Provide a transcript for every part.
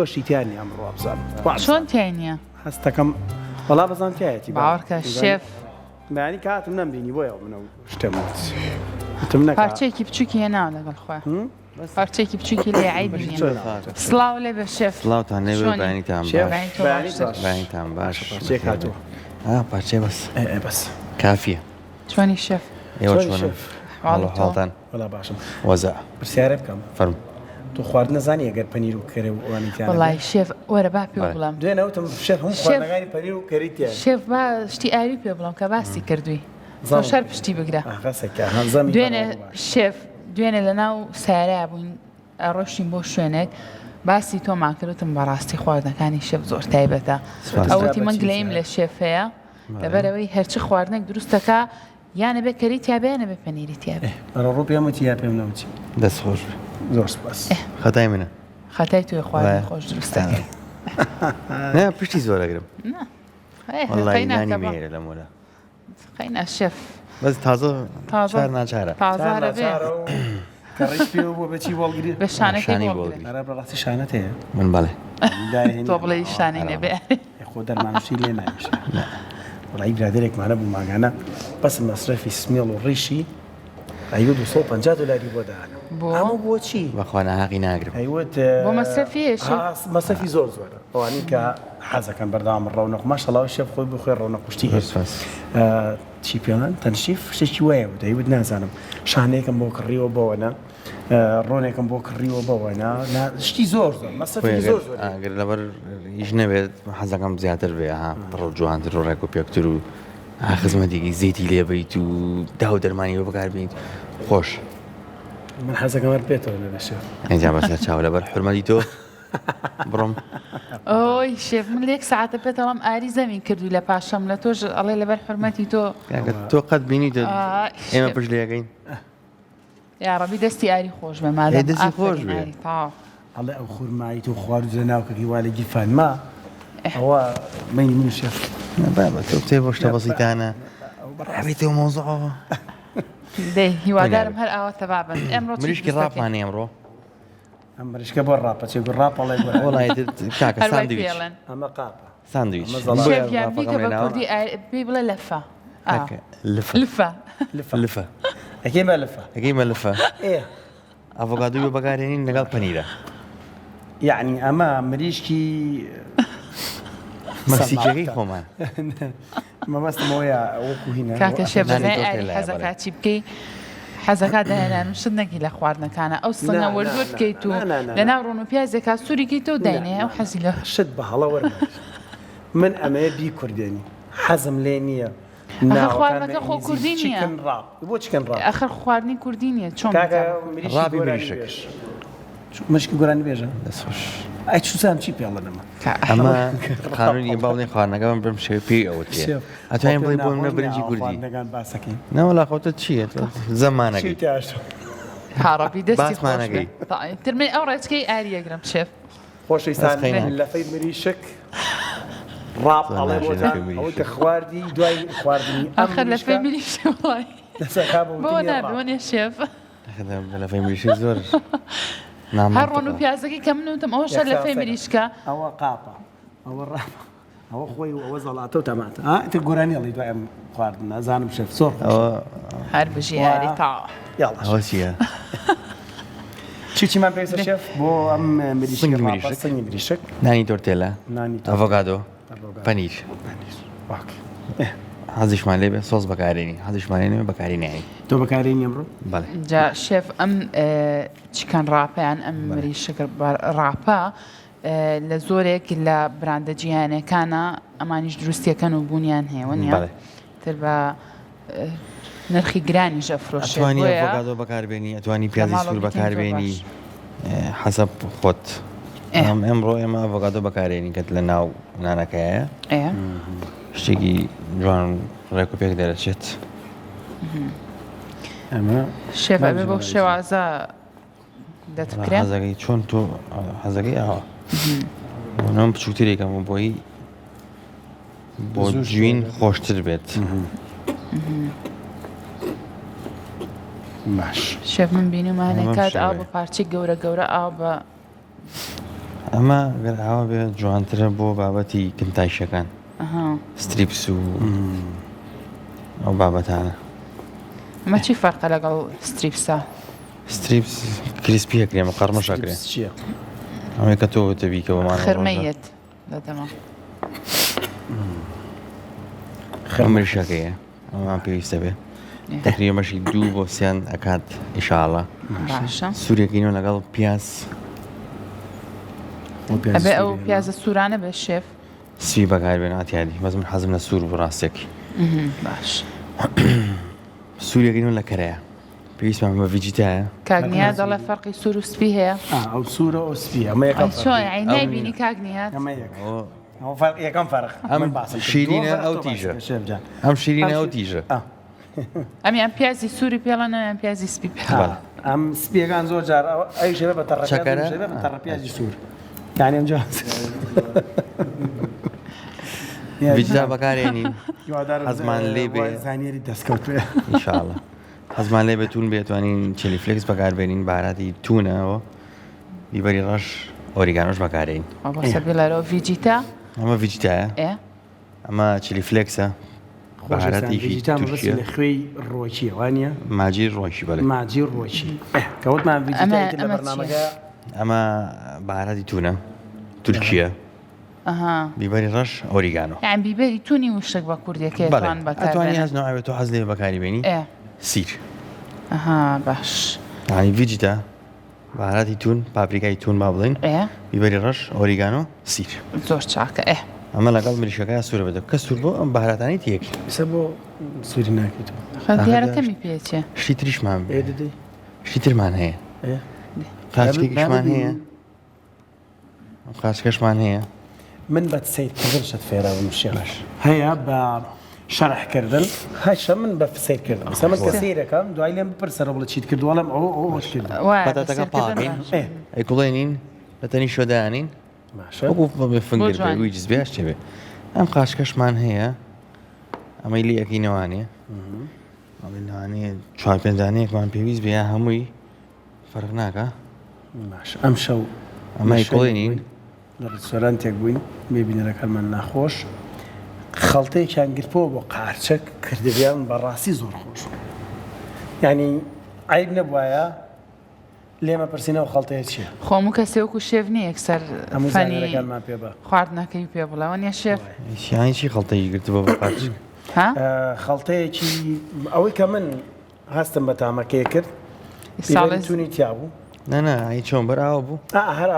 گۆشتی تیان نیە ئەمڕۆ بزانم چۆن تێنیە؟ هەستەکەم وەڵا بەزان تایەتی باوەڕکە شێف بەیانی کاتم نەمبینی بۆیە منە شتێمت وتم نەکا پارچەیەکی بچووکی هێنا لەگەڵ خۆیان پارچەیەکی بچووکی لێ عیبی نییە سڵاو لێ بە شێف سڵاوتان لێ بێ بەیانیتان بەیانیتان باش پارچەیەک هاتووە پارچەی بەس بەس کافیە چۆنی شێف ئێوە چۆنە حاڵتان وەڵا باشم وەزە پرسیارە بکەم فەرم تو خوارد نەزانی ئەگەر پەنیر و کەرە و ئەوانیتیان وەڵای شێف وەرە با پێ بڵام دوێنەوتم شێف هەموو خواردنەکانی پەنیر و کەریتیان شێف با شتی ئاوی پێ بڵام کە باسی کردووی زۆر شەر پشتی بگرە دوێنێ شێف دوێنێ لە ناو سارای بووین ڕۆشتین بۆ شوێنێک باسی تۆمان کردوتم بەڕاستی خواردنەکانی شێف زۆر تایبەتە ئەوەتی من گلەیم لە شێفەیە لەبەرەوەی هەرچی خواردنێک دروستەکە یانە بێ کەریتیا بێ یانە بێ پەنیریتیا بێ ڕۆ پێمەتی یا پێم نەوتی دەست خۆش زۆر سپاس خەتای منە خەتای توی خواردن خۆش دروستەکەی نه پشتی زۆر ئەگرم وەڵڵای نانی مێرە لە مۆرە خەینە شێف بەس تازە چار ناچارە تازارە بێ کەڕیش پێ بۆ بەچی وەڵگری بە شانەکەی بۆڵگری ئەرە بەڕاستی شانەت هەیە من بەڵێ تۆ بڵێ شانەی نەبێ خۆ دەرمانشی لێ نایش وڵی برادێکمانە بوو ماگانە بەس مەسرەفی سمێڵ و ڕیشی ئەیوە 250 دلاری بۆ داهانە هەموو بۆچی بەخوا ناحەقی ناگرم ئەیوت بۆ مەسرەفیش مەسەفی زۆر زۆرە ئەوانی کە حەزەکەن بەردەوام ڕەونەق ماشەڵاو شێف خۆی بخۆی ڕەونەق قوشتی چی پێڵەن تەنشیف شتێکی وایە و دەیوت نازانم شانەیەکم بۆ کڕیەوە بەوەنە ڕۆنێکم بۆ کڕیەوە بەوەنە شتی زۆر زۆر مەسەفی زۆر زۆر ئەگەر لەبەر هیچ نەبێت حەزەکەم زیاتر بێ ها ڕۆ جوانتر و ڕێک و پێکتر و خزمەتێکی زیتی لێبیت و دا و دەرمانی بە بەکاربێنیت خۆش من حەزەکەم بێتەوە لە شێف ئەجا بەسەر چاو لەبەر حرمەتی تۆ بڕۆم ئۆی شێف من لێک ساعتە پێتەوەم ئاری زەمین کردووی لە پاشەم لە تۆش ئەڵێ لەبەر حرمەتی تۆ تۆ قەت بینی ئێمە پشت لێەکەین یاڕەبی دەستی ئاری خۆش بە مادەم دەستی خۆش بێ ئەڵێ ئەو خوورمایی و خوارد لە ناوکەکی وا لە گیرفانما ئەوە مەی من شێف بابە تۆ کتێب بۆ شتە بەسیتانە ڕابێتەوە مۆزەڵەوە دەی هیوادارم هەر ئەوە تەبابن ئەمڕۆ مریشکی ڕاپمانێ ئەمڕۆ ئەم مریشکە بۆ ڕاپەچێک ڕاپەڵێ وڵای کاکە ساندویچ ئەمە قاپە ساندویچ شێفیان بیکە بە کوردی پێی بڵێ لەفە لفە لفە ئەکەیمە لەفە ئەگەیمە لفە ئەڤۆکادۆی بۆ بەکارهێنین لەگەڵ پەنیرە یعنی ئەمە مریشکی مەکسیکیەکەی خۆمان مەبەستمەوەیە وەکو هینە کاکە شێف بەزای ئاری حەزەکە چی بکەی حەزەکە داهێنان شت نەکی لە خواردنەکانە ئەو سنگە وەرزۆر بکەیت و لەناو ڕۆن و پیازێکا سووریکەیت و داینێ ئەو حەزی لە شت بە هەڵە وەرە من ئەمەیە بی کوردێنی حەزم لێ نییە خواردنەکە خۆ کوردی نییە بۆ چکن ڕاو ئەخر خواردنی کوردی نییە چۆن ڕابی مریشک مشکی گۆرانی بێژە دەست خۆش ئەی چوسام چی پێڵەنەمە ئەمە قانونی باڵی خواردنەکەم برم شێ پێی ئەوەتێ ئەتوانین بڵێ بۆ منە برنجی کوردی نەوەڵا خۆتە چییە زەمانەکەی هاڕەبی دەستمانەکەی ترمێ ئەو ڕێچکەی ئاریەگرم شێف خۆشەویستان لەفەی مریشک ڕاپ ئەڵێ بۆتە خواردی دوای خواردنی ئەخر لەفەی مریشک وڵای بۆ نابێ شێف لەفەی مریشک زۆر هەر ڕۆن و پیازەکەی کە منوتم ئەوەشە لەفەی مریشکە ئەوە قاپە ئەوە ڕاپە ئەوە خۆی و ئەوە زەڵاتە و تەماتە تر گۆرانی ئەڵی دوای ئەم خواردن نازانم شێف زۆر هەر بژیاری تا ئەوە چییە چیمان پێویستە شێف بۆ ئەم سنگی مریشک نانی تۆرتێلا ئەڤۆکادۆ پەنیر حەزیشمان لێ بێ سۆس بەکارێنی حەزیشمان لێ بەکارێنی تۆ بەکارێنی ئەمڕۆ بەڵێ جا شێف ئەم چیکەن ڕاپەیان ئەم مریشک ڕاپە لە زۆرێک لە براندە جیهانیەکانە ئەمانیش دروستیەکەن و بوونیان هەیە نیە تر بە نرخی گرانی ژەفرۆشێت ئەتوانی ئەڤۆکادۆ بەکاربێنی ئەتوانی پیازی سوور بەکاربێنی حەسەب خۆت ئەمڕۆ ئێمە ئەڤۆکادۆ بەکارێنی کەت لە ناو نانەکەیە شتێکی جوان ڕێک و پێک دەرەچێت ئەمە شێف ئەبێ بۆ شێوازە دەتکرێت حەزەکەی چۆن تۆ حەزەکەی ئاوا نام بچووترێکم بۆی بۆ جوین خۆشتر بێت باش شێف من بینیمانێ کات ئاو بە پارچەی گەورە گەورە ئاو بە ئەمە گەر ئاوا بێت جوانترە بۆ بابەتی کنتایشەکان ستریپس و ئەو بابەتانە. ئەمە چی فەرقە لەگەڵ ستریپسە؟ ستریپس کریسپی ئەکرێمە قەرمەش ئەکرێ ئەمەی کە تۆ دەبیکەوەمان خرمەیەت دەدەمە خەمریشەکەیە ئەمان پێویستە بێ تقریبەشی 2 بۆ 3 ئەکات ئیشاڵە. باشە سوورێکینەوە لەگەڵ پیاز ئەبێ ئەو پیازە سوورانە بێ شێف سوی بەکاربێن ئاتیادی بەس من حەزم لە سوور بۆ ڕاستێکی باش سوورێکینەوە لە کەرەیە پێویستمان بە ڤیجیتایە کاگنیا دەڵێ فەرقی سوور و سپی هەیە ئەو سوورە ئەو سپی ئەمە یەکەم نایبینی کاگنیات ئەمە یەکەم فەرق ئەم شیرینە ئەو تیژە ئەم شیرینە ئەو تیژە ئەمیان پیازی سووری پێڵەن ئەمیان پیازی سپی پێڵە ئەم سپیەکان زۆر جار ئەو ژێبە بە تەڕە پیازی سوور یعنی ئەمجا ڤیجیتا بەکارێنین حەزمان لێ بێ زانیاری دەستکەوتوێ ئینشاءڵڵا حەزمان لێ بێتون بێتوانین چلی فلێکس بەکاربێنین بارەتی تونەوە بیبەری ڕەش ئۆریگانۆش بەکارێن لەرەوە ڤیجیتا ئەمە ڤیجیتایە ئەمە چلی فلێکسە بەهارەتێکی تورکیە لە خوێی ڕۆکیە وانە ماجی ڕۆیشی بەڵێ ماجی ڕۆکی کەوتمان ڤیجیتا لە بەرنامەکە ئەمە بەهارەتی تونە تورکیە بیبەری ڕەش ئۆریگانۆ یان بیبەری تونی وشک بە کوردیەکەیان ئەتوانی هەز نوعاوێت تۆ حەز لێ بەکاری بێنی سیر باش ینی ڤیجیتا بەهارەتی تون پاپریکای تون با بڵێن بیبەری ڕەش ئۆریگانۆ سیر زۆر چاکە ئەمە لەگەڵ مریشەکە سوورە بێت کە سوور بۆ ئەم بەهارەتانی تێکی سە بۆ سووری ناکەیتەوە دیارەکەمی پێچێ شتی تریشمان شتی ترمان هەیە قاچکێکیشمان هەیە قاچکەشمان هەیە من بە سیرکردن شت فێرەوەم شێڕش هەیە بە شەرحکردن هەشە من بە سیرکردن سە من کە سیرەکەم دوای لێم بپرسەرە بڵە چیت کردووەڵم ئەوش کردن پەتاتەکە پاڵین ئەیکوڵێنین لە تەنی شۆدانین وەکو فنگر بێ وی جزبیاش چێ بێ ئەم قاچکەشمان هەیە ئەمەی لی ئەکینەوانێ ئەڵێنوانێ 4-5 دانەیەکمان پێویست بێ هەمووی فەرق ناکە باش ئەم شەو ئەمەی کۆڵێنین لە ڕستۆرانتێک بووین بێبینەرەکانمان ناخۆش خەڵتەیەکیان گرتەوە بۆ قارچەک کردبیان بەڕاستی زۆر خۆش ینی عیب نەبوایە لێمە پرسیینەوە خەڵتەیە چییە خۆم و کەسێوەکو شێف نیە یەکسەر هەمووزانەکانمان پێ بە خواردنەکەی پێ بڵەوە نیە شێف چی خەڵتەی گرتبەوە بە قارچ خەڵتەیەکی ئەوەی کە من هەستم بە تامەکەی کرد تونی تیا بوو نەنا ئەی چۆن بەراوە بوو هەر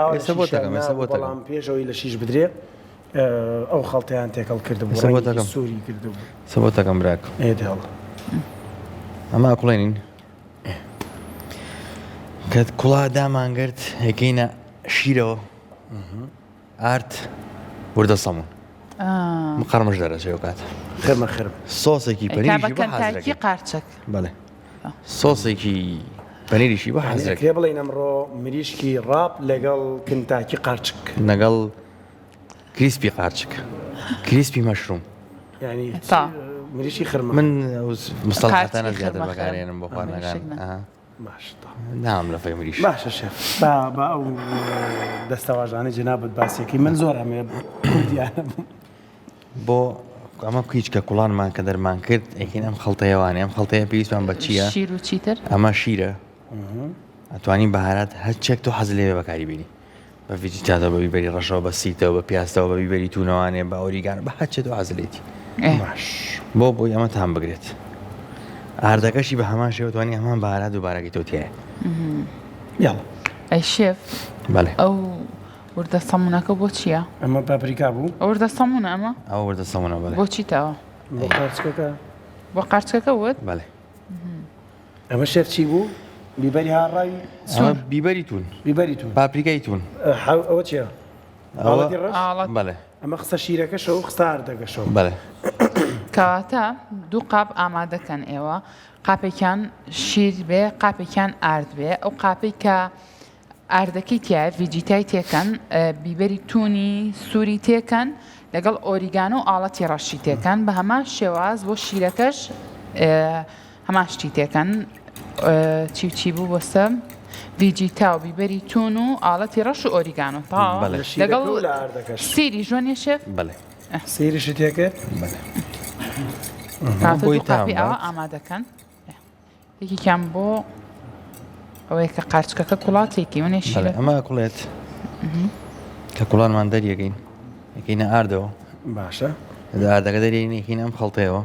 بەڵام پێشەوەی لە شیش بدرێ ئەو خەڵتەیان تێکەڵ کردبوو سووری کردبوو سەبۆتەکەم براک ئێدەڵ ئەمە کوڵێنین کە کوڵا دامانگرت یەکەینە شیرەوە ئارت وردە سەمون قەرمەش دەرەچێ کات خرمە خرم سۆسێکی پەنیری بەکەنتاکی قارچەک بەڵێ سۆسێکی پەنیریشی بە حەزەکە بڵین ئەمڕۆ مریشکی ڕاپ لەگەڵ کنتاکی قارچک لەگەڵ کریسپی قارچک کریسپی مەشروم ینی مریشی خرمە من مستەڵحاتانە زیاتر بەکارێنم بۆ خواردنەکان باش نام لە فەی مریش باشە شێف بە ئەو دەستەواژانەی جەنابەت باسیەکەی من زۆر ئەمێ دیانە بۆ ئەمە هیچ کە کوڵانمان کە دەرمان کرد ئەکەین ئەم خەڵتەیەوانێ ئەم خەڵتەیە پێویستمان بە چییە شیر و چیتر ئەمە شیرە ئەتوانین بەهارات هەرچێک تۆ حەز لێ بەکاری بینی بە ڤیجیتاتەوە بە بیبەری ڕەشەوە بە سیتەوە بە پیاستەوە بە بیبەری تونەوانێ بە ئۆریگانۆ بە هەرچێت تۆ حەز لێتی باش بۆی ئەمە تام بگرێت ئاردەکەشی بە هەمان شێوە توانی هەمان بەهارات دووبارەکەی تۆ تایە یاڵە ئەی شێف بەڵێ ئەو وردە سەمونەکە بۆ چییە؟ ئەمە پاپریکا بوو وردە سەمونە ئەمە؟ ئەو وردە سەمونە بەڵێ بۆ چیتەوە؟ بۆ قارچکەکە بۆ قارچکەکە وت؟ بەڵێ ئەمە شێف چی بوو؟ بیبەری هاڕاوی ئەمە بیبەری تون بیبەری تون پاپریکای تون ئەوە چییە؟ ئاڵەتی ڕەش؟ بەڵێ ئەمە قسە شیرەکەشەوە قسە ئاردەکەشەوە بەڵێ کەواتە دوو قاپ ئامادەکەن ئێوە قاپێکیان شیر بێ قاپێکیان ئارد بێ ئەو قاپی کە ئاردەکەی تایە ڤیجیتای تێکەن بیبەری تونی سووری تێکەن لەگەڵ ئۆریگانۆ و ئاڵەتی ڕەشی تێکەن بە هەمان شێواز بۆ شیرەکەش هەمان شتی تێکەن چی بوو بۆسە ویجیتا و بیبەری تون و ئاڵەتی ڕەش و ئۆریگانۆ تاوە لەگەڵ سیری ژوانیە شێف بەڵێ سیریشت تێکرد کاتۆ قاپی ئەوە ئامادەکەن یەکێکیان بۆ ئەوەیە کە قارچکەکە کوڵاتێکی منێ شیرە ئەمە کوڵێت کە کوڵانمان دەریەکەین یەکەینە ئاردەوە باشە ئاردەکە دەرێنی یەکەین ئەم خەڵتەیەوە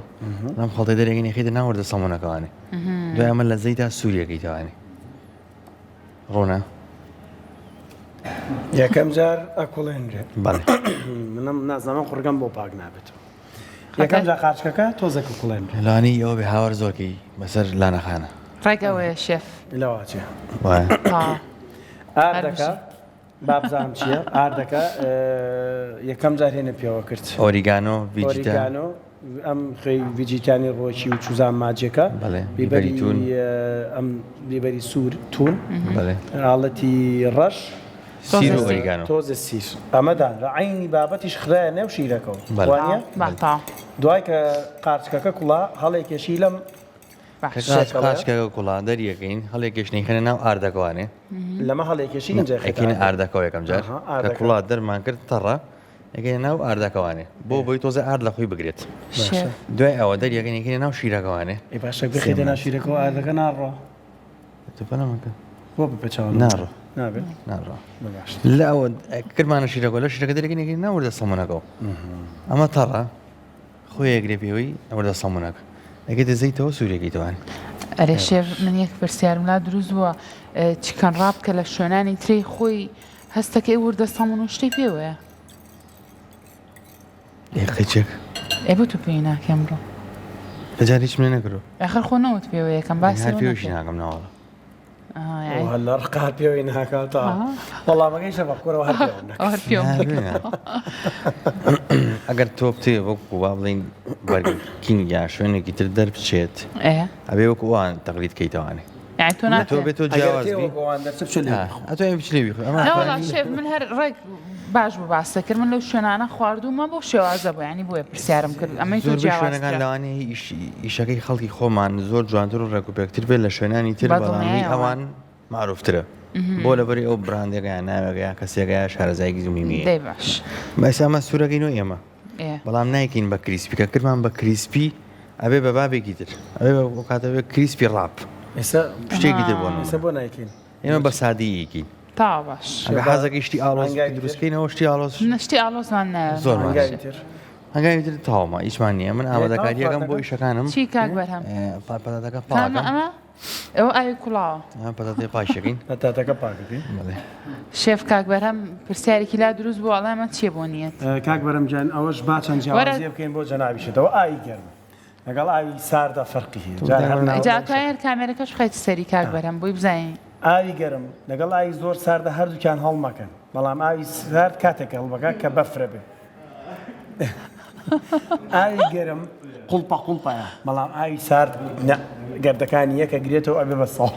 ئەم خەڵتەی دەرێنی یەکەیتە ناوەردە سەمونەکەوانێ دوای ئەمە لە زەیدا سووریەکەی تەوانێ ڕۆنە یەکەم جار ئەکوڵێنرێ بەڵێ منم نازانم قورگەم بۆ پاک نابێت یەکەم جار قارچکەکە تۆزێک کوڵێنرێ لانی ئەوە بێ هاوار زۆرکەی بەسەر لانەخانە ڕێگەوەیە شێف لەواچێ وایە ئاردەکە بابزانم چییە ئاردەکە یەکەم جار هێنە پێوە کرد ئۆریگانۆ ویجیتا ئۆریگانۆ ئەم خێی ویجیتانی ڕۆکی و چوزان ماجەکە بیبەری تون ئەم بیبەری سوور تون بەڵێ ئاڵەتی ڕەش سیر و ئۆریگانۆ تۆزە سیر ئەمەدان لە عینی بابەتیش خراە نێو شیرەکەەوە وانە دوای کە قارچکەکە کوڵا هەڵێکێشی لەم قاچکەکە کوڵا دەریەکەین هەڵێکێشنی خەنە ناو ئاردەکەوانێ لەمە هەڵێکێشی ئەکەینە ئاردەکەەوە یەکەم جار کە کوڵات دەرمان کرد تەڕە ئەگەینە ناو ئاردەکەوانێ بۆی تۆزە ئارد لە خۆی بگرێت دوای ئەوە دەریەکەین یەکەینە ناو شیرەکەوانێ باشە بخێتە ناو شیرەکەەوە ئاردەکە ناڕۆ توپەنەمەکە بۆ بپەچاو ناڕۆ ناڕۆ لە ئەوە کردمانە شیرەکە لە شیرەکە دەرەکەین ناوەردە سەمونەکەەوە ئەمە تەڕە خۆی ئەگرێ پێوەی ئەوەردە سەمونەکە ئەگەی دەزەیتەوە سوورێکی توان ئەرێ شێف من یەک پرسیارم لا دروست بووە چیکەن ڕاب کە لە شوێنانی تری خۆی هەستەکەی وردە سەمون و شتەی پێوەیە قەچێک بۆ تو پێی ناکەم ڕۆ بەجار هیچ منێ نەکرۆ ئەخر خۆ نەوت پێوە یەکەم باسی پێوەشی ناکەم ناوەڵە هەلە ڕقات پێوەی ناکاتە وەڵامەکەی شەفەکۆرەوە هەر ئەگەر تۆ بتێ وەکو با بڵین بەرگەر کینگ یا شوێنێکی تر دەربچێت ئەبێ وەکو وان تەقلید کەیتەوانێ تۆ بێت تۆ جیاوازبی ئەتوانێ بچلێوی شێف من هەر ڕێک باش بوو باسە کرد من لەو شوێنانە خواردومە بۆ شێوازە بوو ینی بۆیە پرسیارم کرد ئەمەی تۆ شوێنەکان لەوانەیە ئیشەکەی خەڵکی خۆمان زۆر جوانتر و ڕێکوپێکتر بێت لە شوێنانی تر بەڵامی ئەوان معروفترە بۆ لەبەری ئەو براندێکیان ناوێگەیان کەسێکەیە شارەزایکی زومیمی باش بەسامە سوورەکەین و ئێمە بەڵام نایکەین بە کریسپیکە کردمان بە کریسپی ئەبێ بە بابێکی تر ئەبێ کاتەوێ کریسپی ڕاپ شتێکی تر بۆ نایکەین ئێمە بە سادیەکی تا باش حەزەکەی شتی ئاڵۆز دروستکەینەوە شتی ئاڵۆز نشتی ئاڵۆزمان زۆر هەنگاوی تر تاوامە ئیشمان نییە من ئامادەکاریەکەم بۆ ئیشەکانم چی کاک بەرهەم پەتاتەکە پاکە ئەوە ئاوی کوڵاوە پەتاتێ پاشەکەین پەتاتەکە پاکەکەین شێف کاک بەرهەم پرسیارێکی لا دروست بوو ئەڵامە چیە بۆ نیەت کاک بەرەم جان ئەوەش با چەند جیاوازی بکەین بۆ جەنابیشێتەوە ئاوی گەرم لەگەڵ ئاوی ساردا فەرقی هەیە جاتوانێت کامێرەکەش بخەیتە سەری کاک بەرهەم بۆی بزانین ئاوی گەرم لەگەڵ ئاوی زۆر ساردە هەردووکیان هەڵمەکەن بەڵام ئاوی سارد کاتێک هەڵبەکە کە بەفرە بێ ئاوی گەرم قوڵپە قوڵپەیە بەڵام ئاوی سارد گەردەکانی یەکە گرێتەوە ئەبێ بە ساڵ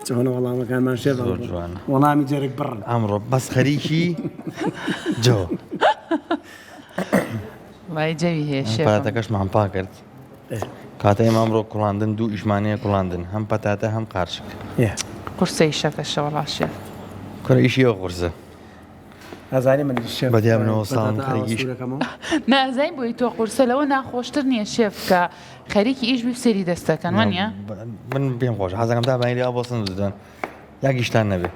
چۆنە وەڵامەکانمان شێ وەڵامی جەرگ بڕن ئەمڕۆ بەس خەریکی جۆ وای جەوی هەیە شێف پەتاتەکەشمان پاک کرد کاتە ئێمە ئەمڕۆ کوڵاندن دوو ئیشمانەیە کوڵاندن هەم پەتاتە هەم قارچک قورسەی شەکەشە وەڵا شێف کورە ئیشی ئەو قورسە ئەزانی من بەدیابنەوە ساڵ نازای بۆی تۆ قورسە لەوە ناخۆشتر نییە شێف کە خەریکی ئیش بسێری دەستەکەن وانە من پێم خۆش حەزەکەم دابانی لێ بۆ سنددان یاگیشتان نەبێ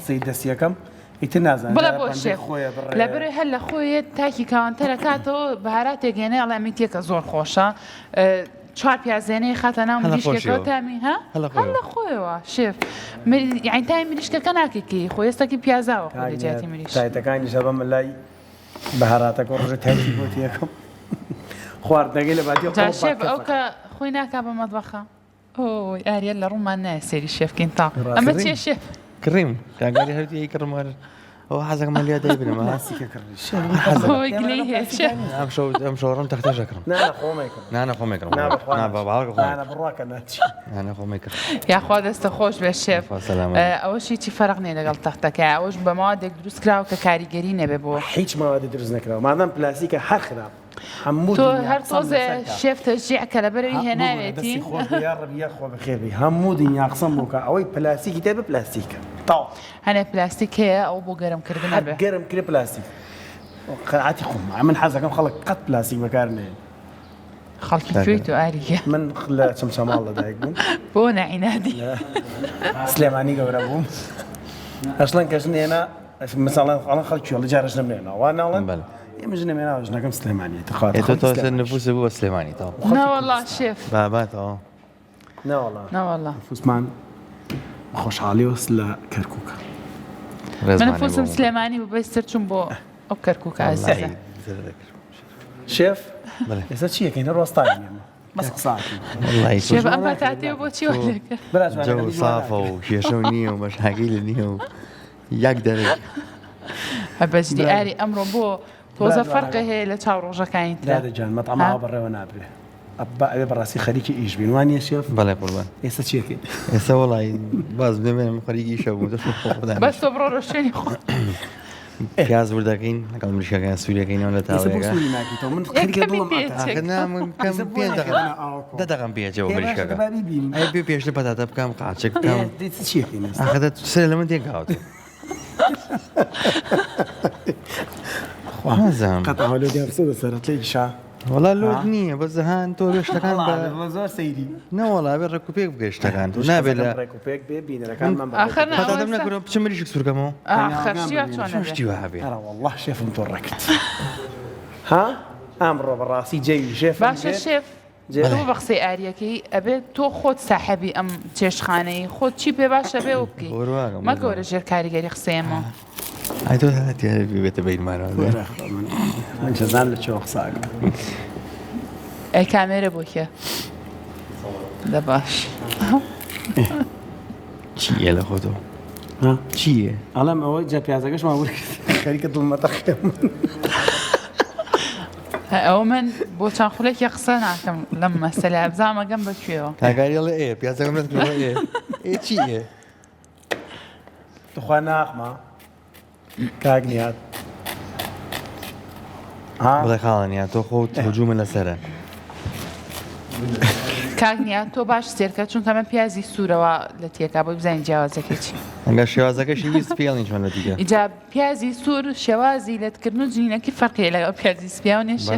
خۆی دەستیەکەم ئیتر نازانم بڵێ بۆ شێف لەبەرەوەی هەر لە خۆیت تاکی کاوانتەرە کاتەوە بەهاراتێک گێنێ ئەڵێ تێکە زۆر خۆشە چوار پیازێنەی خاتە ناو مریشکەکەەوە تامی هە هەر لە خۆیەوە شێف یعنی تای مریشکەکە ناکەکی خۆی ئێستاکی پیازاوە خۆجاتی مریش تایتەکانی شەبە من لای بەهاراتەکە ڕژە تایکی بۆتی یەکەم خواردنەکەی لە باتی شێف ئەو کە خۆی ناکا بە مەدبەخە ئۆی ئاریە لە ڕوومان نایە سێری شێفکەین تا ئەمە چێ شێف کڕیم کاگاری هەردی کڕمەر ئەو حەزەکەم لێ دەی بنەمە ماسیکە کڕی ئەم شەوڕم تەختەشەکڕم نانە خۆمێکڕم نانە خۆمێکرد یاخوا دەستە خۆش بێ شێف ئەوەشی چی فەرق نێ لەگەڵ تەختەکە ئەوەش بە ماوەدێک دروست کراوە کە کاریگەری نەبێ بۆ هیچ ماوەدە دروست نەکراوە مادام پلاسیکە هەر خراپ تۆ هەر تۆزێ شێف تەشجیعکە لەبەرەوەی هێناوێتی یا ڕەبی یا خۆ بەخێبی هەموو دنیا قسەم بووکە ئەوەی پلاستیکی تێ بە پلاستیکە تاو هەنێ پلاستیک هەیە ئەو بۆ گەرمکردن بێ گەرم کرێ پلاستیک قەنعاتی خۆم من حەزەکەم خەڵک قەت پلاستیک بەکارنێن خەڵکی کوێیت و ئاریکە من لە چەمچەماڵ لەدایک بووم بۆ نەعینادی سلێمانی گەورە بووم ئەشڵەن کەس نێنە مثلا ئەڵەن خەڵکی لە جارش نمێنەوە وا ناڵێن ئێمە ژنەمێنەوە ژنەکەم سلێمانی تۆ نفوس بووە سلێمانی تاو نەوەڵڵا شێف باباتەوە نەوەڵڵا نفوسمان خۆشحاڵی وەس لە کەرکووکە من نفوسم سلێمانی ببەستر چوون بۆ ئەو کەرکووکە ئازیزە شێف ئێستا چیەکەینە ڕۆستاین ئێمە بەس قساتی شێف ئەم بەتاتێ بۆچی وەلەکە جەو سافە و کێشە و نییە و بەشاگی لە نییە و یەک دەرێک بەجدی ئاری ئەمڕۆ بۆ تۆزە فەرقی هەیە لە چاو ڕۆژەکانی ترا دادەجان مەتەماوە بەڕێوە نابرێ ئەبێ بەڕاستی خەریکی ئیش بین وانە شێف بەڵێ قوربان ئێستا چیەکەین ئێستا وەڵی باز بێنم خەریکی ئیشە بوو بەس تۆ بڕۆ ڕۆشتێنی خۆ پیاز وردەکەین لەگەڵ مریشەکان سووریەکەینەوە لە تاوەیەکە دەدەغم پێچەوە مریشەکە ئەی پێ پێشتە پەتاتە بکەم قاچێک بکەم ئاخەدە سرە لە من تێکاوت قەتەهەلو دیارسە سەرەت لێ شا وەڵا لۆت نییە بە زەهان تۆ شتەکان زۆر سەیری نەوەڵا بێ ڕێکوپێک بگەی شتەکان تو نابێت لە ڕێکوپێک بێ بینەرەکانمان پەتاتەم نەکردم بچم مریشک سوورکەمەوە شتی وهابێ والله شێفم تۆ ڕێکت ها ئەمڕۆ بەڕاستی جێوی شێف باشە شێف تۆ بە قسەی ئاریەکەی ئەبێت تۆ خۆت ساحەبی ئەم چێشخانەی خۆت چی پێ باشە بێ و بکەی مەگەورە ژێر کاریگەری قسەیەمە ئای تۆ هەتیارە بێتە بینمانەوە من جەزان لە چۆ قساگە ئەی کامێرە بۆ کێ دە باش چییە لە خۆتۆ چییە ئەڵام ئەوە جا پیازەکەشمان وەرگرت خەریکە دڵمەتە خێم ئەو من بۆ چەند خولێکی قسە ناکەم لەم مەسەلە ئەبزامەگەم بەکوێوە کاگاریڵە ئێ پیازەکەم نەکردەوە ئێ چییە دخوا ناخمە کاگنیات بڵێ خاڵنیا تۆ خۆت هجوومە لەسەرە کاگنیا تۆ باش سێرکە چونکە من پیازی سوورەوە لە تێکا بۆی بزانین جیاوازەکە چی ئەگەر شێوازەکەشی ویست پێڵنی چۆن لە دیگە ئیجا پیازی سوور شێوازی لەتکردن و جینەکی فەرقی لەگەڵ پیازی سپیا و نێشە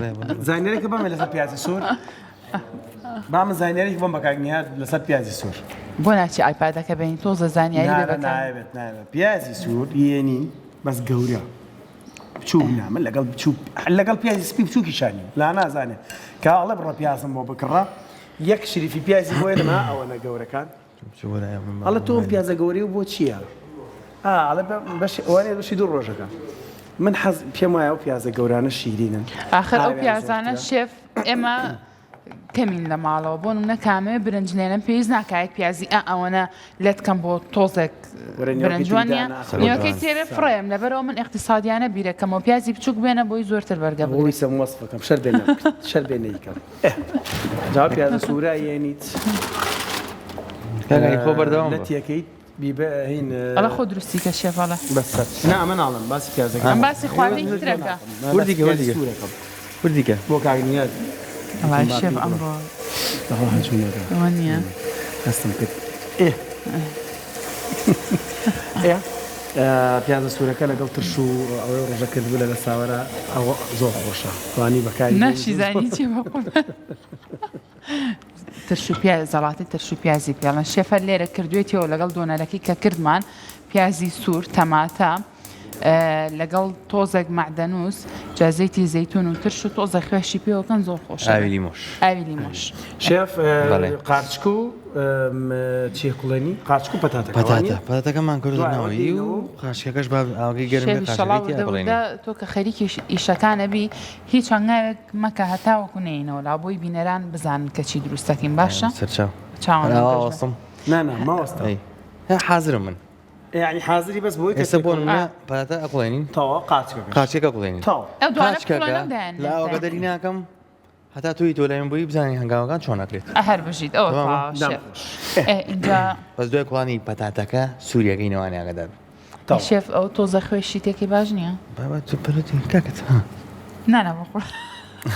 زانیارێکە بەمە لەسەر پیازی سوور بامە زانیارێکی بۆم بە کاگنیات لەسەر پیازی سوور بۆ ناچی ئایپادەکە بێنی تۆزە زانیاری بێ نایبێت پیازی سوور یێنین بەس گەورە بچوو من لەگەڵ پیازی سپی بچووکی شانی لا نازانێ کاڵە بڕە پیازم بۆ بکڕە یەک شریفی پیازی بۆ نەما ئەوەنە گەورەکان ئەڵە تۆ پیازە گەوری و بۆ چییە؟ ئەڵە ئەوانێ بەشی دوو ڕۆژەکە من حەز پێم وایە و پیازە گەورانە شیرینن ئاخر ئەو پیازانە شێف ئێمە کەمین لە ماڵەوە بۆ نمونە کامێ برنجلێنم پێویست ناکایەت پیازی ئەوەنە لێتکەم بۆ تۆزێک برنجوانە نیوەکەی تێرە فڕێم لەبەرەوە من اقتصادیانە بیرەکەمەوە پیازی بچووک بێنە بۆی زۆرتر بەرگە بۆی سەم وەسفەکەم شەر بێنەیکەم جا پیازە سوورە یێنیت خۆ بەردەوام لە تیەکەیت بیبهین ئەڵە خۆ درستیکە شێفەڵە بەسەر نا ئەمە ناڵم باسی پیازەکە ئەم باسی خواردنی ترەکە وردیکە بۆ کاگنیات ئەڵای شێف ئەمڕۆ ئەوە نییە هەستم کرد پیازە سوورەکە لەگەڵ ترش و ئەوەی ڕۆژەکرد بوو لەگە ساوەرە ئەوە زۆر خۆشە توانی بەکاری ناشی زانی چی بەخۆ ترش و پیاز زەڵاتی ترش و پیازی پێڵەن شێفەر لێرە کردوێتەوە لەگەڵ دۆنەرەکەی کە کردمان پیازی سوور تەماتە لەگەڵ تۆزێک معدەنووس جازەیتی زەیتون و ترش و تۆزە خوێشی پێوەکەن زۆر خۆش ئاوی لیمۆش شێف قارچک و چێکوڵێنی قارچک و پەتاتەکەمان کردنەوەی و قاشەکەش ئاوگەی گەرمی تۆ کە خەریکی ئیشەکانە بی هیچ هەنگاوێک مەکە هەتاوەکو نینەوە لا بۆی بینەران بزانن کە چی دروستەکەین باشە چاوەستم ماوەستە حازرم من يعني حاضري بس بوي ئێستا بۆ منە پەتاتە ئەقڵێنین تاوا قاچێکە قڵێنین لا ئەوگەدەری ناکەم هەتا توی تۆ لای من بووی بزانانی هەنگاوەکان چۆن نەکرێت هەر بژیت ئەوە اینجا بەس دوای کوڵانی پەتاتەکە سووریەکەی نەوانیاگەدار شێف ئەو تۆزە خوێشی تێکی باش نییە پەرەتی کاکت نانە بخۆ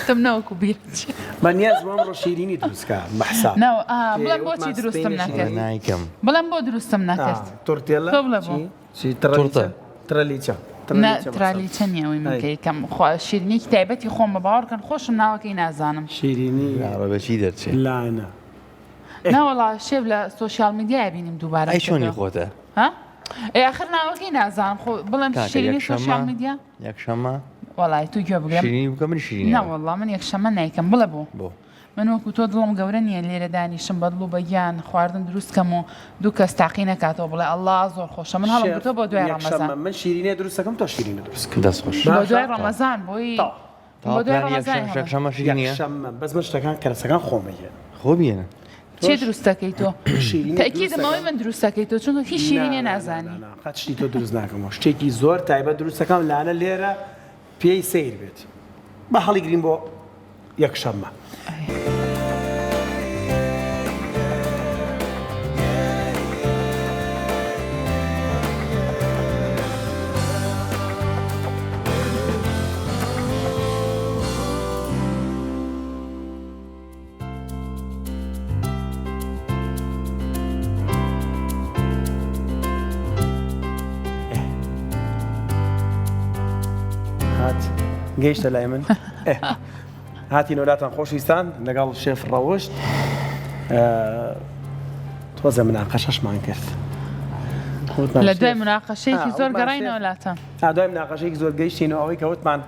تم ناوكو بيرج مانياز وامر شيريني دروسكا بحساب ناو بلان بوتشي دروستم نكرت نایکەم بلان بو دروستم نكرت تورتيلا طبلة بو. شي تورتة. تراليتشا نا ترالیچە نییەوەی منکەی کەم شیرینی تایبەتی خۆم بە باوەڕ کەن خۆشم ناوەکەی نازانم شيريني بەچی دەرچێت لا انا ناوەڵا شێب لە سوۆسیال میدیای بینیم دووبارە ئەی چۆنی خۆتە ها آخر ناوەکەی نازانم خۆ بڵێم شیرینی سوۆسیال میدیا یەکشەمە وەڵای تو گوێ بگرم شیرینی بکە من شیرینی ناوەڵا من یەکشەمە نایکەم بڵێ بۆ من وەکو تۆ دڵم گەورە نییە لێرە دانیشم بەدڵ و بەگیان خواردن دروستکەم و دوو کەس تاقی نەکاتەوە بڵێ ئەڵڵا زۆر خۆشە من هەڵم بتۆ بۆ دوای ڕەمەزان من شيريني دروسكم تو شيريني دروسك دەست خۆش بۆ دوای ڕەمەزان بۆی بۆ دوای ڕەمەزان یەکشەمە شیرینیە شم بس مش كان كرسكان خوميه خۆ بێنە چێ دروستەکەی تۆ تاکیدمەوەی من دروستەکەی تۆ چونکە هیچ شیرینێ نازانی قەت شتی تۆ دروست ناکەمەوە شتێکی زۆر تایبەت دروستەکەم لاانە لێرە پێی سیر بێت بە هەڵیگرین بۆ یەکشەممە گەیشتە لای من هاتی نۆلاتان خۆشویستان لەگەڵ شێف ڕەوشت تۆزە مناقەشەشمان کرد لە دوای مناقەشەیەکی زۆر گەڕاینەوە لاتان دوای مناقەشەیەکی زۆر گەیشتینەوە ئەوەی کە وتمان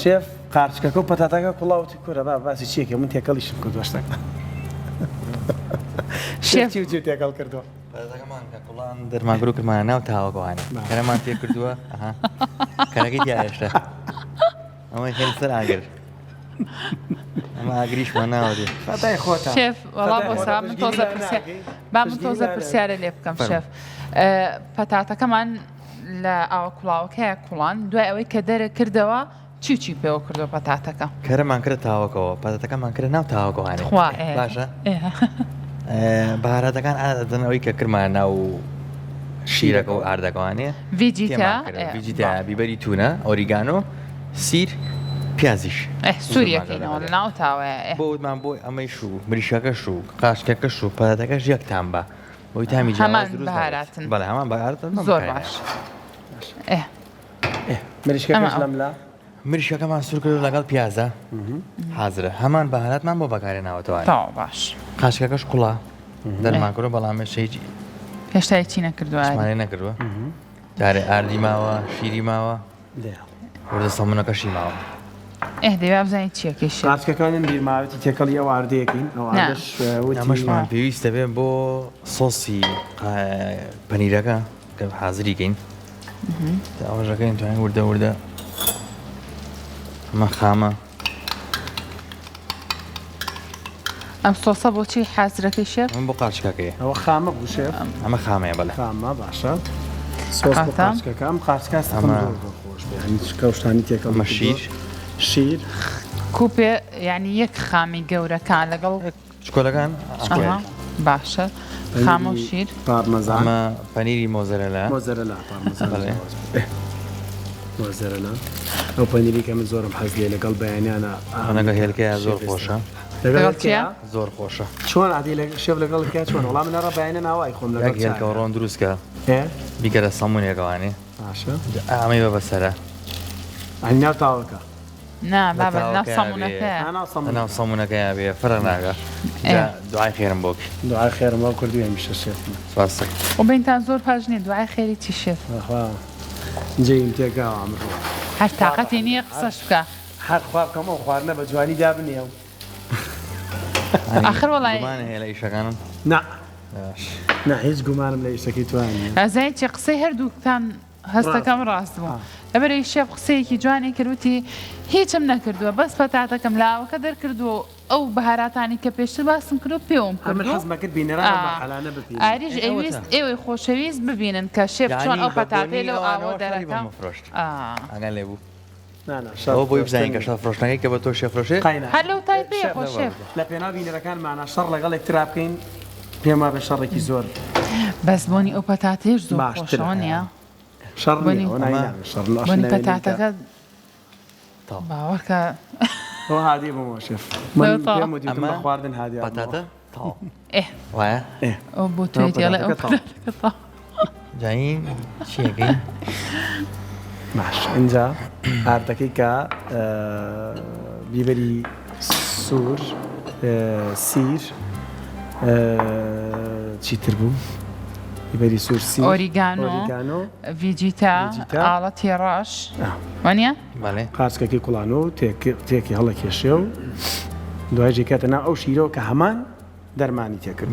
شێف قارچکەکە و پەتاتەکە کوڵاوتی کورە باسی چیەکە من تێکەڵیشم کردووە شتەکە شێف چی تێکەڵ کردووە پەتاتەکەمان کە کوڵان دەرمانگرو کردمانە ناو تاوەکەوانێ کەرەمان تێ کردووە کەرەکەی دیارێشتە ئەمەی خێن سەر ئاگر ئەمە ئاگریشمان ناوەدێ فەتای خۆتە شێف وەڵا بۆ سا من تۆزە پرسیار با من تۆزە پرسیارە لێ بکەم شێف پەتاتەکەمان لە ئاوە کوڵاوەکەیە کوڵان دوای ئەوەی کە دەرە کردەوە چی پێوە کردو پەتاتەکە کەرەمان کرد تاوەکەوە پەتاتەکەمان کرد ناو تاوەکەوانێ باشە بەهارەتەکان ئادەدەن ئەوەی کە کرمان ناو شیرەکە و ئاردەکەوانێ ڤیجیتا بیبەری تونە ئۆریگانۆ سیر پیازیش سووریەکەینەوە لە ناو تاوەیە بۆ وتمان بۆی ئەمەیش و مریشەکەش و قاشکەکەش و پەتاتەکەش یەکتان بە بۆی تامی هەمان بەهاراتن بەڵێ هەمان بەهاراتن زۆر باش مریشکەکەش لەملا مریشەکەمان سوور کرد لەگەڵ پیازە حازرە هەمان بەهاراتمان بۆ بەکارێناوەتەوە تاوا باش قاشکەکەش کوڵا دەرمان کردو بەڵام شەیجی هێشتا هیچی نەکردووە مانێ نەکردووە جارێ ئاردی ماوە شیری ماوە وردە سەمونەکەشی ماوە دەوێ بزانیت چیەکەی قارچکەکانن بیرماوەتی تێکەڵی ئەو ئاردەیەکین ئەمەشمان پێویستە بێ بۆ سۆسی پەنیرەکە کە حازریکەین ئەوژەکەین توانین وردە ئەمە خامە ئەم سۆسە بۆچی حازرەکەی شێف ئەم بۆ قارچکەکەیە ئەوە خامە بوو شێف ئەمە خامەیە بەڵێ خامە باشە سۆس بۆ قارچکەکە ئەم قارچکە خۆش کەوشتانی تێکەڵ ئەمە شیر کوپێ ینی یەک خامی گەورەکان لەگەڵ چکۆلەکان باشە خامە و شیر پارمەزان ئەمە پەنیری مۆزەرەلا مۆزەرەلا ئەو پەنیری کە من زۆرم حەز لێ لەگەڵ بەیانیانە ئەنەگە هێلکەیە زۆر خۆشە زۆر خۆشە چۆن عادی شێف لەگەڵ کە چۆن وەڵام منەڕە بەیانە ناوای خۆم لەگەڵ هێلکە ڕۆن دروستکە بیگەرە سەمونێکەوانێ باشە ئەمەی بە بەسەرە ئەنی ناو تاوەکە نا بابا ناو سەمونەکەیە بێ فرە ناگە دوای خێرم بۆکی دوای خێرم بۆ کردووە میشە شێف و بینتان زۆر پاش نیە دوای خێری چی شێف جێیم تێکاوە ئەمڕۆ هەر تااقەتی نییە قسەش بکە هەر خوا بکەمەوە خواردنە بە جوانی دابنێ و آخر وڵای هەیە لە ئیشەکانم نا هیچ گومانم لە ئیشەکەی توانێ ئەزای چی قسەی هەردووکتان هەستەکەم ڕاست بوو لەبەرەی شێف قسەیەکی جوانی کردوتی هیچم نەکردووە بەس پەتاتەکەم لاوەکە دەرکردو ئەو بەهاراتانی کە پێشتر باسم کردو پێوم ئاریش ئەویست ئێوەی خۆشەویست ببینن کە شێف چۆن ئەو پەتاتەی لەو ئاوە دەرەکە ئەگەن لێبوو ئەو بۆی بزانین کە شەفرۆشتەکەی کە بە تۆ شێفرۆشێ هەر لەو تای پێ خۆ شێف لە پێناو بینەرەکانمانە شەڕ لەگەڵ یەکترا بکەین پێما بە شەڕێکی زۆر بەس بۆنی ئەو پەتاتێش زۆر خۆشەوە نییە بۆنی پەتاتەکە باوەڕکە هو هادي بۆ شێف من پێم وتی بە خواردن هادی بەتاتە تاڵ وایە بۆ توێتی ئەڵێ ئەو جاین چیەکەی باش اینجا ئاردەکەی کە بیبەری سوور سیر چیتر بوو بیبەری سوور سیر ئۆریگانۆ ڤیجیتا ئاڵەتی ڕەش وانە قارچکەکەی کوڵانۆ و تێکی هەڵە کێشێ و دوای ژێکاتە ناو ئەو شیرەوە کە هەمان دەرمانی تێکرد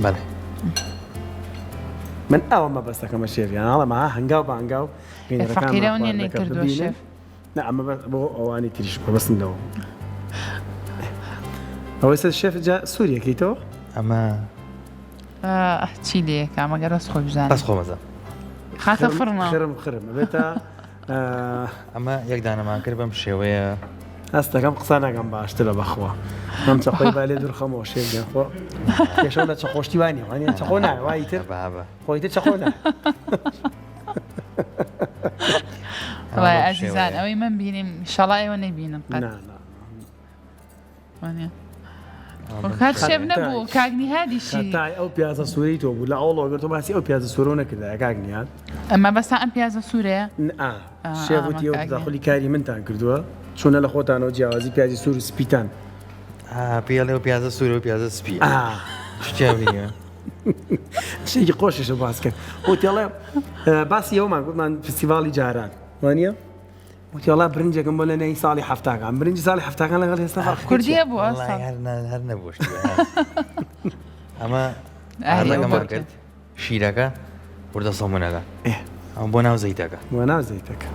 من ئەوە مەبەستەکەمە شێویان هەڵەما هەنگاو بە هەنگاو فەقیرەوە نیە نەیکردووە شێف ئەمە بۆ ئەوانی تریش بەبەستنەوە ئەوەی سەر شێف سووریەکەی تۆ ئەمە چی لێکە ئەمەگە ڕست خۆی بزانێت بەس خۆمەزە خاتە فڕمە خرم بێتە ئەمە یەک دانەمان کرد بەم شێوەیە هەستەکەم قسە ناگەم باشترە بەخوا ئەم چەقۆی با لێ دوورخەمەوە شێفیان خۆ پێشەو لە چەخۆشتیوانی وانە چەخۆ نایە وای تر خۆیتر چەخۆ نایە وای عەزیزان ئەوەی من بینیم ئینشەڵا ئێوە نەیبینم کات شێف نەبوو کاگنیهادیشی تای ئەو پیازە سوورەی تۆ بوو لە ئەوڵەوە گرتۆ باسی ئەو پیازە سوورە نەکردایە کاگنیان ئەمە بەستا ئەم پیازە سوورەیە شێفوتی ئەو داخلی کاری منتان کردووە چونە لە خۆتانەوە جیاوازی پیازی سوور و سپیتان پێڵێ و پیازە سوورە و پیازە سپی شتیاویە شتێکی خۆشیشە باس کرد وتیڵێ باسی ئەومان گوتمان فستیڤاڵی جاران وانە وتیڵا برنجێکم بۆ لە نەی ساڵی هەفتاکان برنجی ساڵی هەفتاکان لەگەڵ هێستا کوردیە بوو هەر نەبووە ئەمە هەرەکەمان کرد شیرەکە وردە سەمونەکە ئەم بۆ ناو زەیتەکە بۆ ناو زەیتەکە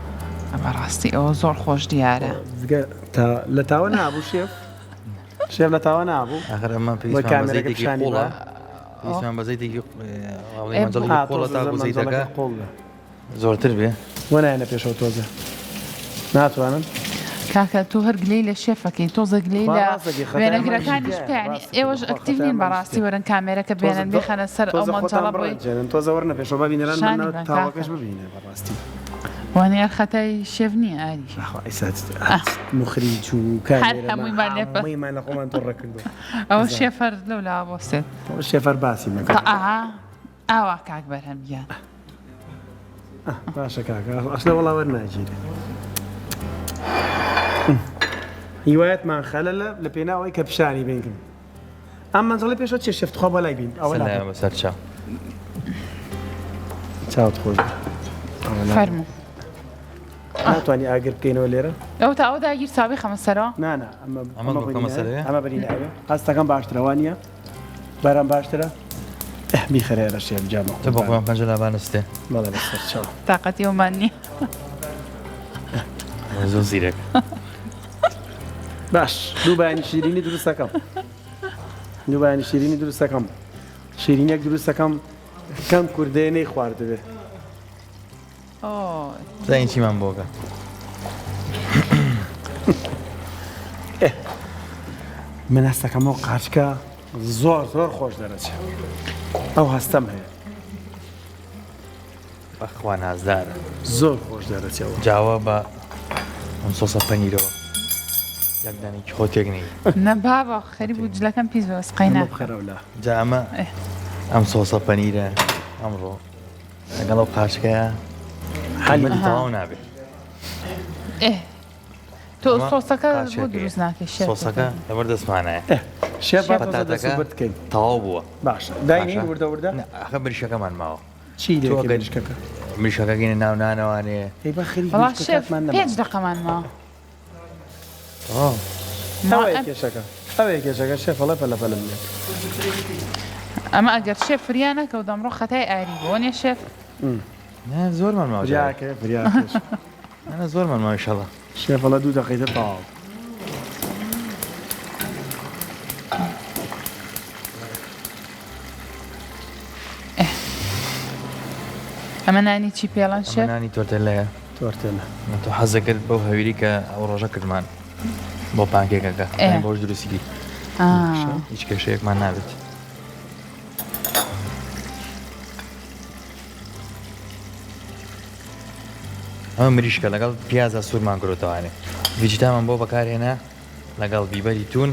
ئەمە ڕاستی ئەوە زۆر خۆش دیارە لە تاوە نابوو شێف لە تاوە نابوو ئەخر ئەمە پێویستمان بە زەیتێکی قوڵە پێویستمان بە زەیتێکی مەنجەڵی قوڵە تاکو زەیتەکە زۆرتر بێ وە نایەنە پێشەوە تۆزە ناتوانم کاکە تۆ هەر گلەی لە شێفەکەی تۆزە گلەی لە وێنەگرەکانیش پێیانی ئێوەش ئەکتیڤ نین بەڕاستی وەرن کامێرەکە بێنن بخەنە سەر ئەو مەنجەڵە بۆی تۆزە وەرنە پێشەوە ببینێران تاوەکەش ببینێ بەڕاستی وانەیە خەتای شێف نییە ئاری مخریج و هەموویمان لە خۆمان تۆڕە کردو ئەوە شێفەر لەو لا بۆستێت شێفەر باسی مەکە ئاوا کاک بەرهەم گیان باشە کاکە ئەشنە وەڵا وەرناگیرێ هیوایەتمان خەلە لە پێناوەی کە پیشانی بینکن ئەم مەنجەڵی پێشەوە چێ شێفتخوا بەلای بین ئەوە بەسەر چاو چاوت خۆش فەرموو ناتوانانی ئاگر بکەینەوە لێرە ئەو تا ئەو داگیر چاوی خەمە سەرەوە نانە ئەمە بەریناوێ هەستەکەم باشترە وانە باران باشترە بیخەرێرە شێف جامە بۆ خۆیان پەنجە لابانستێ بەڵێ بەسەر چاو تااقەتی ئەومان نییە زۆر زیرەک باش دوو بەیانی شیرینی دروستەکەم دوو بەیانی شیرینی دروستەکەم شیرینیەک دروستەکەم کەم کوردێنەی خواردبێ زین چیمان بۆکە من هەستەکەمەوە قاچکە زۆر زۆر خۆش دەرەچێت ئەو هەستەم هەیە بەخوا نازدارە زۆر خۆش دەرەچێەوە جاوە بە ئەم سۆسە پەنیرەوە یەکدانێکی خۆتێک نی نە بابە خەریب و جلەکەم پیس بە سقینە بخەرەولا جا ئەمە ئەم سۆسە پەنیرە ئەمڕۆ لەگەڵ ئەو قاچکەیە حالی تەواو نابێت تۆ سۆسەکە بۆ دروست ناکەی شێف سۆسەکە لەبەر دەستمانایە شێف پەتاتەکە تەواو بووە باش داینی وردە وردە ئەخە بریشەکەمان ماوە چی دێگەریشکەکە مریشەکەگەینە ناو نانەوانەیە بەڵام شێف 5 دقەمان ماوە ئەوەیە کێشەکە شێفەڵە پەلەپەلم لێ ئەمە ئەگەر شێف فریان نەکە و دەمڕۆ خەتای ئاری بۆ نیە شێف زۆرمان ماوە زۆرمان ماوە ئینشەڵا شێفەڵە 2 دقەیتە تەواو ئەمە نانی چی پێڵان شێف نانی تۆرتێلەیە تۆ حەزە کرد بەو هەویری کە ئەو ڕۆژە کردمان بۆ پانکێکەکە بۆش دروستیکی هیچ کێشەیەکمان نابێت ئەمە مریشکە لەگەڵ پیازە سوورمان کردوتەوانێ ویجیتامان بۆ بەکارهێنا لەگەڵ بیبەری تون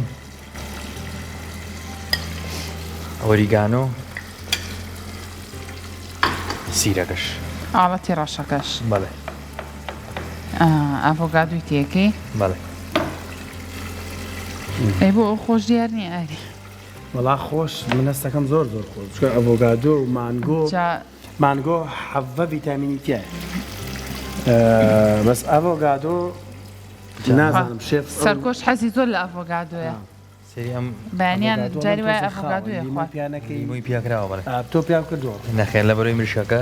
ئۆریگانۆ سیرەکەش ئاڵەتی ڕەشەکەش بەڵێ ئەڤۆکادۆی تێکەی بەڵێ ئەی بۆ ئەو خۆش دیار نییە ئاری وەڵا خۆش من هەستەکەم زۆر خۆش چکە ئەڤۆکادۆ و مانگۆ حەڤە ڤیتامینی تایە بەس ئەڤۆکادۆ نازانم شێف سەرکۆش حەزی زۆر لە ئەڤۆکادۆیە سری ئەم بەیانیان جاری وایە ئەڤۆکادۆیە مووی پیاکراوە بەڵێ تۆ پیاو کردووە نەخێر لە بەرەوەی مرشەکە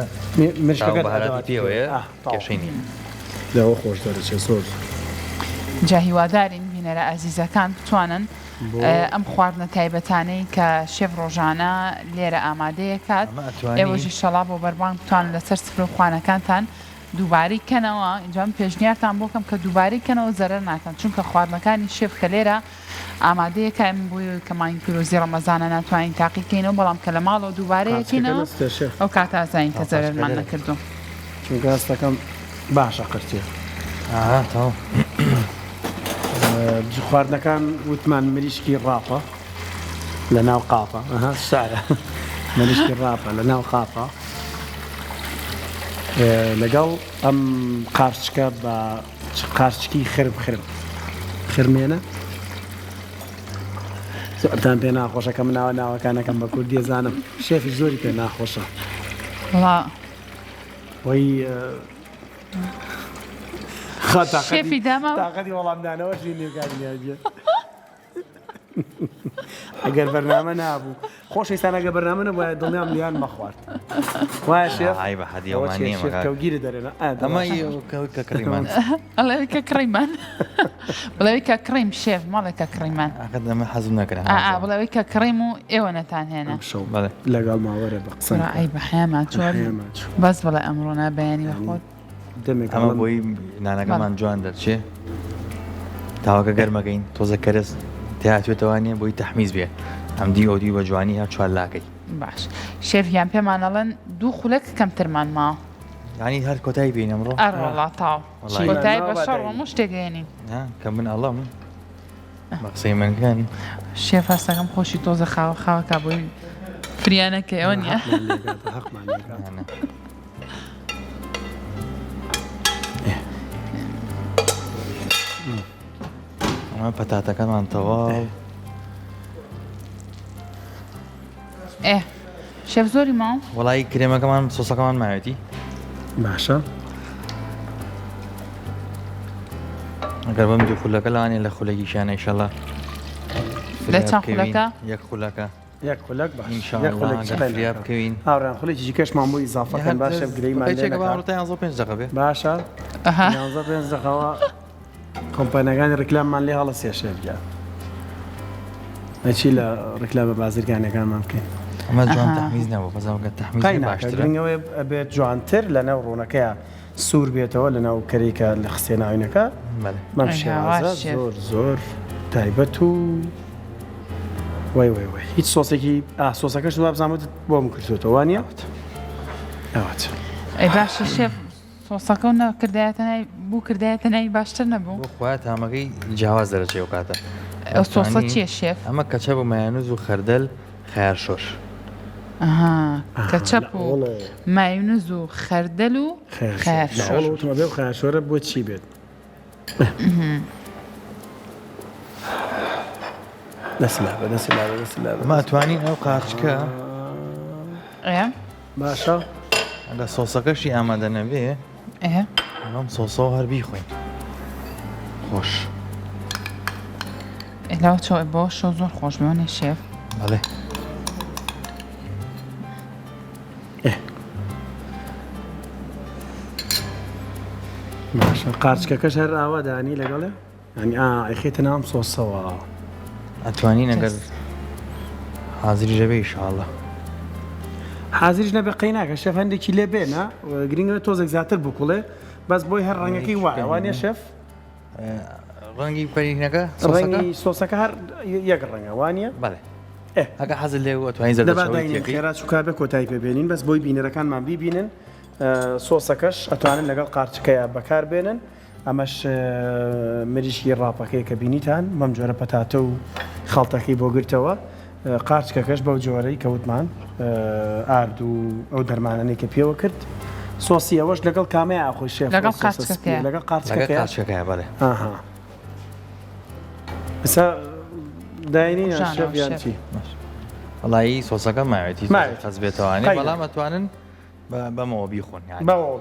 مشکەکە بەهاراتی پێوەیە کێشەی نییە لەوە خۆش دەرەچێت زۆر جا هیوادارین بینەرە ئازیزەکان بتوانن ئەم خواردنە تایبەتانەی کە شێف ڕۆژانە لێرە ئامادەیە کات ئێوەژی شەڵا بۆ بەربان بتوانن لەسەر سفرە خوانەکانتان دووباری کەنەوە اینجام پێشنیارتان بۆکەم کە دووباری کەنەوە زەرەر ناکەن چونکە خواردنەکانی شێف کە لێرە ئامادەیەکە ئەم بۆی کەمانی پیرۆزی ڕەمەزانە ناتوانین تاقیکەینەوە بەڵام کە لە ماڵەوە دووبارەیەکەینەوە ئەو کاتازانین کە زەرەرمان نەکردو چونکە هەستەکەم باشە قرتێ تاو خواردنەکان وتمان مریشکی ڕاپە لە ناو قاپە شارە مریشکی ڕاپە لە ناو قاپە لەگەڵ ئەم قارچکە بە قارچکی خرمێنە زۆرتان پێ ناخۆشەکە من ناوەکانەکەم بە کوردی زانم شێفی زۆری پێ ناخۆشە وەی شێفی داما تاقەتی وەڵامدانەوەشی نێگانیاجێ ئەگەر بەرنامە نابوو خۆشەویستان ئەگە بەرنامە نەبووە دڵنیام لیان مەخوارد وایە شێف ئای بە حەدیەوەمان نییە کەوگیرە دەرێنە ئەمە کە کڕیمان ئەڵێ کە کڕیمان بڵێوی کە کڕیم شێف ماڵێک کە کڕیمان ئەمە حەزم نەکرا بڵێوی کە کڕیم و ئێوە نەتان هێنا لەگەڵ ماوەرە بە قسە ئەی بە حیامان چۆر بەس بڵێ ئەمڕۆ نابیانی بەخۆت ئەمە بۆی نانەکەمان جوان دەرچێ تاوەکە گەرمەکەین تۆزە کەرز تێهاتوێتەوانێ بۆی تەحمیز بێ ئەم دی ئۆدی بە جوانی ها چوار لاکەی باش شێفیان پێمانەڵەن دوو خولەک کەمترمان ماوە ینی هەر کۆتایی بین ئەمڕۆ ئەڕۆڵا تاو کۆتایی بە شەڕ ڕۆ شتێگەێنین کە من ئەڵەم بە قسەی منکەن شێف هەستەکەم خۆشی تۆزە خاوەکە بۆی فریانەکە ئەوە نییە ئەمە پەتاتەکەمان تەواو شێف زۆری ماوە وەڵی کرێمەکەمان سۆسەکەمان ماوێتی باشە ئەگەر بەم دوو خولەکە لەوانێ لە خولەکیشانە ئیشەڵا لە چەند خولەکە یەک خولەکە یەک خولەک ئینشاءالله بکەوین هاوڕێن خولێکی کەشمان بۆی ئیزافەکەن باشە بگرەیمان لێ 5 دقیقە بێ باشە 5 دقەوە کۆمپانیەکانی ڕکلاممان لێ هەڵەسێ شێفگا ئەچی لە ڕکلامە بازرگانەکانمان بکەین ئەمە جوان تەحمیز نەبوو بەزەوەکە تەحمیز باشترە گرنگەوەی ئەبێت جوانتر لە ناو ڕوونەکەیە سوور بێتەوە لە ناو کەریکە لە خستێناوینەکە مەم شێوازە زۆر تایبەت و وای هیچ سۆسێکی سۆسەکەش دواب زانمت بۆم کردوێتەوە وانە ئەوات ئەی باشە شێف سۆسەکە و نەکردایەتەنای بوو کردایەتەنای باشتر نەبوو بخوایە تامەکەی جیاواز دەرەچێ و کاتە ئەو سۆسە چییە شێف ئەمە کەچە بۆ مایانوز و خەردەل خەیار شۆش کەچەپ و مایونز و خەردەل و خەیارشۆرە و خەیارشۆرە بۆ چی بێت دەسلابە ماتوانین ئەو قارچکە باشە ئەگە سۆسەکەشی ئامادە نەبێ ئەم سۆسە هەر بیخۆین خۆش ئێلاوە چۆ بۆ شۆ زۆر خۆش میوانێ شێف بەڵێ باشە قارچکەکەش هەر ئاوا دانی لەگەڵێ ینی ئەخێتە ناوم سۆسەوە ئەتوانین ئەگەر حازری ژەبێ ئیشاڵڵا حازریش نەبێ قەی ناکە شێف هەندێکی لێ بێنە گرنگە تۆزێک زیاتر بکوڵێ بەس بۆی هەر ڕەنگەکەی وایە وانە شێف ڕەنگی پەرینەکە ڕەنگی سۆسەکە هەر یەک ڕەنگە وانە بەڵێ ئەگە حەزت لێ ئەتوانین زەردەشەوەی خێرا چووکابێ کۆتایی پێبێنین بەس بۆی بینەرەکانمان بیبینن سۆسەکەش ئەتوانن لەگەڵ قارچکەیە بەکار بێنن ئەمەش مریشکی ڕاپەکەی کە بینیتان بەم جۆرە پەتاتە و خەڵتەکەی بۆ گرتەوە قارچکەکەش بەو جۆرەی کەوتمان ئارد و ئەو دەرمانانەی کە پێوە کرد سۆسی ئەوەش لەگەڵ کامەیە ئاخۆی شێف لەگەڵ قارچکەکەیە بەڵێ ئێستا داینی شێف چی وڵایی سۆسەکە ماوێتی خەز بێتەوەوانێ بەڵام ئەتوانن بەمەوە بیخۆن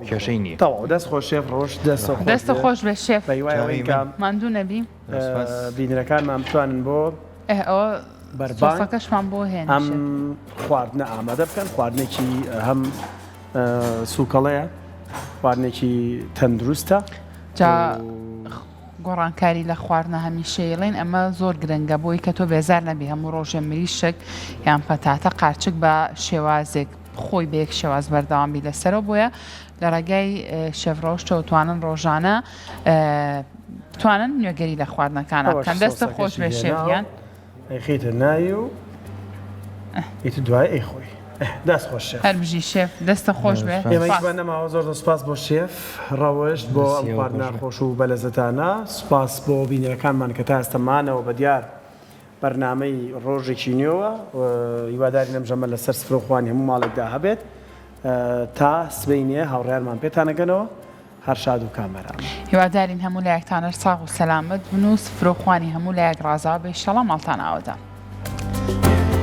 کێشەی نییە دەست خۆش شێف ڕۆژ دەستە خۆش بێ شێف ماندوو نەبی بینەکانمان بتوانن بۆ بەربانەکەشمان بۆ هێن ئەم خواردنە ئامادە بکەن خواردنێکی هەم سوکەڵەیە خواردنێکی تەندروستە گۆڕانکاری لە خواردنە هەمیشەیڵێن ئەمە زۆر گرنگە بۆی کە تۆ بێزار نەبی هەموو ڕۆژە مریشک یان پەتاتە قارچک بە شێوازێک خۆی بەیەک شێواز بەردەوامی لەسەرەوە بۆیە لە ڕێگای شێفڕۆشتەوە توانن ڕۆژانە توانن نوێگەری لە خواردنەکانە بکەن دەستە خۆش بێ شێویان خیتە ناوی و ئیتر دوای ئەی خۆی دەست خۆش هەربژی شێف دەستە خۆش بێ ئێمە نەماوە زۆر سوپاس بۆ شێف ڕەوشت بۆ ئەم خواردنە خۆش و بەلەزەتانە سوپاس بۆ بینەکانمان کە تا ئێستامانەوە بە دیار بەرنامەی ڕۆژێکی نوێوە هیواداری لەمژەمە لەسەر سفرۆخوانی هەموو ماڵێکدا هەبێت تا سبەینێ هاوڕێیانمان پێتانەگەنەوە هەر شاد و کامەران هیوادارین هەموو لایەکتانە ساغ و سەلامت بن و سفرۆخوانی هەموو لایەک ڕازاوە بێ ئینشەڵا ماڵتان ئاوەدا